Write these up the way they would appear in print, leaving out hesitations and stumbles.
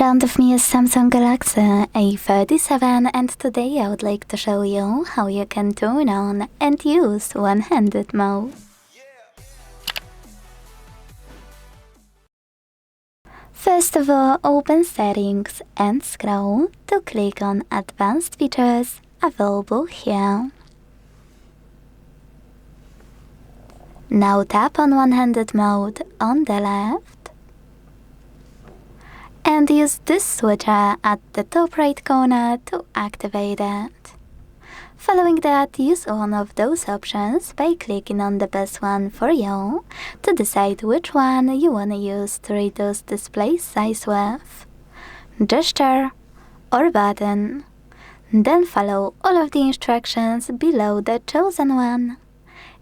front of me is Samsung Galaxy A37, and today I would like to show you how you can turn on and use one-handed mode. First of all, open Settings and scroll to click on Advanced Features available here. Now tap on one-handed mode on the left and use this switcher at the top right corner to activate it. Following that, use one of those options by clicking on the best one for you to decide which one you want to use to reduce display size with, gesture or button. Then follow all of the instructions below the chosen one.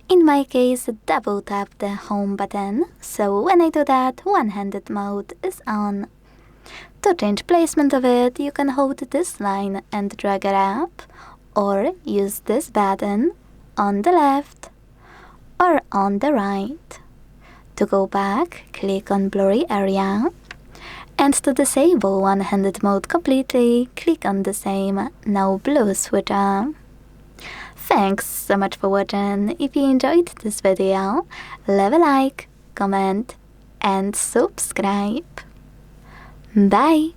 In my case, double tap the home button, so when I do that, one-handed mode is on. To change placement of it, you can hold this line and drag it up, or use this button on the left or on the right. To go back, click on Blurry Area, and to disable one-handed mode completely, click on the same now blue switcher. Thanks so much for watching. If you enjoyed this video, leave a like, comment and subscribe. Bye!